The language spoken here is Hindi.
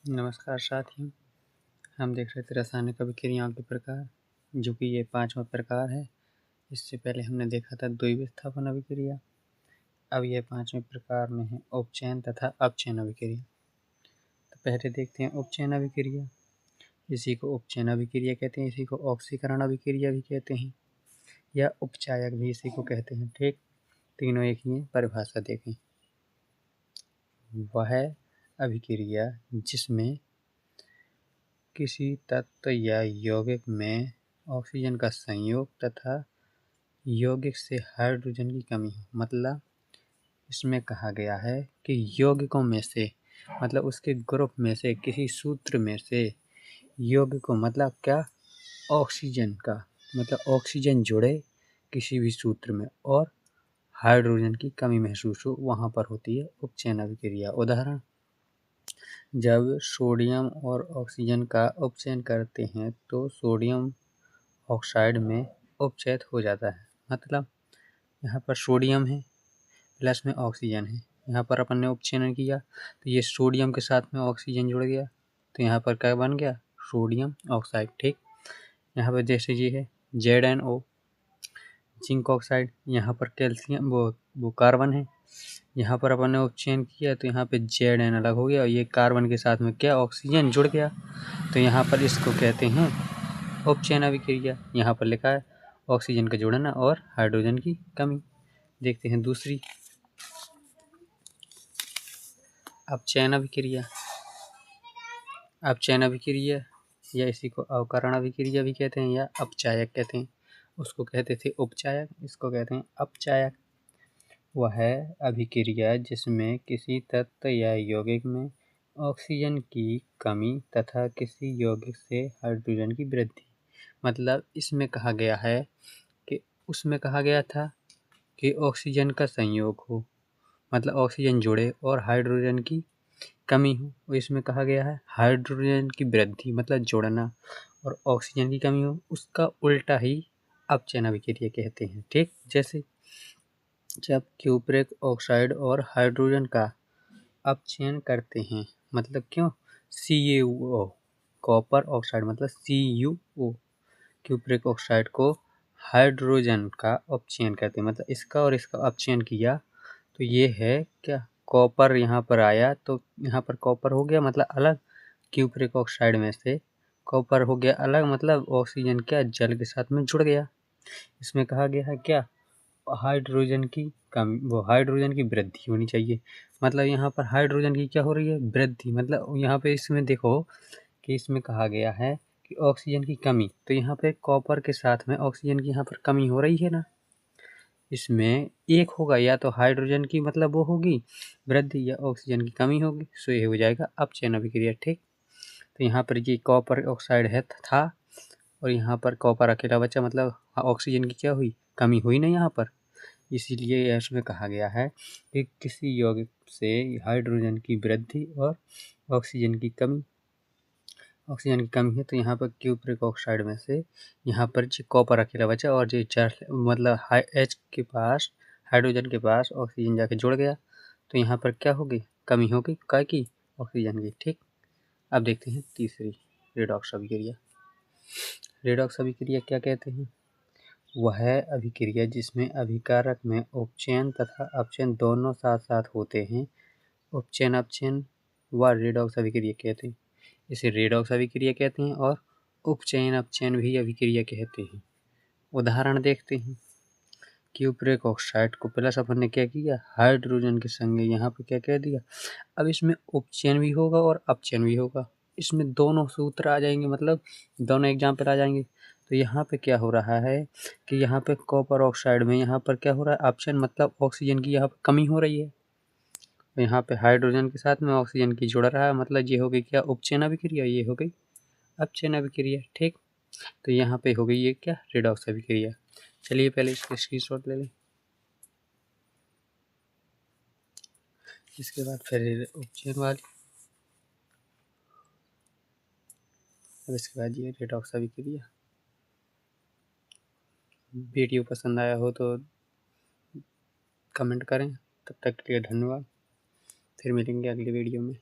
नमस्कार साथियों। हम देख रहे थे रासायनिक अभिक्रियाओं के प्रकार, जो कि ये 5वां प्रकार है। इससे पहले हमने देखा था द्विविस्थापन अभिक्रिया। अब ये 5वें प्रकार में है उपचयन तथा अपचयन अभिक्रिया। तो पहले देखते हैं उपचयन अभिक्रिया। इसी को उपचयन अभिक्रिया कहते हैं, इसी को ऑक्सीकरण अभिक्रिया भी कहते हैं या उपचायक भी इसी को कहते हैं। ठीक, तीनों एक ही है। परिभाषा देखें, वह अभिक्रिया जिसमें किसी तत्व या यौगिक में ऑक्सीजन का संयोग तथा यौगिक से हाइड्रोजन की कमी हो। मतलब इसमें कहा गया है कि यौगिकों में से, मतलब उसके ग्रुप में से किसी सूत्र में से यौगिकों मतलब क्या, ऑक्सीजन का, मतलब ऑक्सीजन जुड़े किसी भी सूत्र में और हाइड्रोजन की कमी महसूस हो, वहाँ पर होती है उपचयन अभिक्रिया। उदाहरण, जब सोडियम और ऑक्सीजन का उपचयन करते हैं तो सोडियम ऑक्साइड में उपचयित हो जाता है। मतलब यहाँ पर सोडियम है, प्लस में ऑक्सीजन है। यहाँ पर अपन ने उपचयन किया तो ये सोडियम के साथ में ऑक्सीजन जुड़ गया, तो यहाँ पर क्या बन गया, सोडियम ऑक्साइड। ठीक, यहाँ पर जैसे ये है ZnO, जिंक ऑक्साइड। यहाँ पर कैल्शियम वो कार्बन है। यहाँ पर अपन ने उपचयन किया तो यहाँ पे Zn अलग हो गया और ये कार्बन के साथ में क्या, ऑक्सीजन जुड़ गया, तो यहाँ पर इसको कहते हैं उपचयन अभिक्रिया। यहाँ पर लिखा है ऑक्सीजन का जुड़ना और हाइड्रोजन की कमी। देखते हैं दूसरी, अपचयन अभिक्रिया। अपचयन अभिक्रिया या इसी को अवकरण अभिक्रिया भी कहते हैं या अपचायक कहते हैं। उसको कहते थे उपचायक, इसको कहते हैं अपचायक। वह अभिक्रिया जिसमें किसी तत्व या यौगिक में ऑक्सीजन की कमी तथा किसी यौगिक से हाइड्रोजन की वृद्धि। मतलब इसमें कहा गया है कि उसमें कहा गया था कि ऑक्सीजन का संयोग हो, मतलब ऑक्सीजन जुड़े और हाइड्रोजन की कमी हो। और इसमें कहा गया है हाइड्रोजन की वृद्धि, मतलब जोड़ना, और ऑक्सीजन की कमी हो। उसका उल्टा ही अपचयन अभिक्रिया कहते हैं। ठीक, जैसे जब क्यूप्रिक ऑक्साइड और हाइड्रोजन का अपचयन करते हैं, मतलब क्यों, CaO, कॉपर ऑक्साइड मतलब CuO, क्यूप्रिक ऑक्साइड को हाइड्रोजन का अपचयन करते हैं, मतलब इसका और इसका अपचयन किया तो ये है क्या, कॉपर यहाँ पर आया तो यहाँ पर कॉपर हो गया मतलब अलग, क्यूप्रिक ऑक्साइड में से कॉपर हो गया अलग, मतलब ऑक्सीजन क्या, जल के साथ में जुड़ गया। इसमें कहा गया है क्या, हाइड्रोजन की कमी, वो हाइड्रोजन की वृद्धि होनी चाहिए। मतलब यहाँ पर हाइड्रोजन की क्या हो रही है, वृद्धि। मतलब यहाँ पे इसमें देखो कि इसमें कहा गया है कि ऑक्सीजन की कमी, तो यहाँ पे कॉपर के साथ में ऑक्सीजन की यहाँ पर कमी हो रही है ना। इसमें एक होगा, या तो हाइड्रोजन की मतलब वो होगी वृद्धि या ऑक्सीजन की कमी होगी, सो ये हो जाएगा अपचयन अभिक्रिया। ठीक, तो यहाँ पर ये कॉपर ऑक्साइड है था और यहाँ पर कॉपर अकेला बचा, मतलब ऑक्सीजन की क्या हुई, कमी हुई ना यहाँ पर। इसीलिए इसमें कहा गया है कि किसी यौगिक से हाइड्रोजन की वृद्धि और ऑक्सीजन की कमी, ऑक्सीजन की कमी है तो यहाँ पर क्यूप्रिक ऑक्साइड में से यहाँ पर जो कॉपर अकेला बचा और जो मतलब H के पास, हाइड्रोजन के पास ऑक्सीजन जाके जुड़ गया, तो यहाँ पर क्या होगी, कमी होगी काय की, ऑक्सीजन की। ठीक, अब देखते हैं तीसरी, रेडॉक्स अभिक्रिया। रेडॉक्स अभिक्रिया क्या कहते हैं, वह अभिक्रिया जिसमें अभिकारक में उपचयन तथा अपचयन दोनों साथ साथ होते हैं, उपचयन अपचयन व रेडॉक्स अभिक्रिया कहते हैं। इसे रेडॉक्स अभिक्रिया कहते हैं और उपचयन अपचयन भी अभिक्रिया कहते हैं। उदाहरण देखते हैं, क्यूप्रिक ऑक्साइड को प्लस अपन ने क्या किया, हाइड्रोजन के संग यहाँ पे क्या कह दिया। अब इसमें उपचयन भी होगा और अपचयन भी होगा, इसमें दोनों सूत्र आ जाएंगे, मतलब दोनों एग्जाम्पल आ जाएंगे। तो यहाँ पे क्या हो रहा है कि यहाँ पे कॉपर ऑक्साइड में यहाँ पर क्या हो रहा है, अपचयन, मतलब ऑक्सीजन की यहाँ पर कमी हो रही है। यहाँ पे हाइड्रोजन के साथ में ऑक्सीजन की जुड़ रहा है, मतलब ये हो गई क्या, उपचयन अभिक्रिया, ये हो गई अपचयन अभिक्रिया। ठीक, तो यहाँ पे हो गई ये क्या, रेडॉक्स अभिक्रिया। चलिए पहले इसके स्क्रीनशॉट ले लें, इसके बाद फिर उपचयन वाली, अब इसके बाद ये रेडॉक्स अभिक्रिया। वीडियो पसंद आया हो तो कमेंट करें। तब तक के लिए धन्यवाद, फिर मिलेंगे अगली वीडियो में।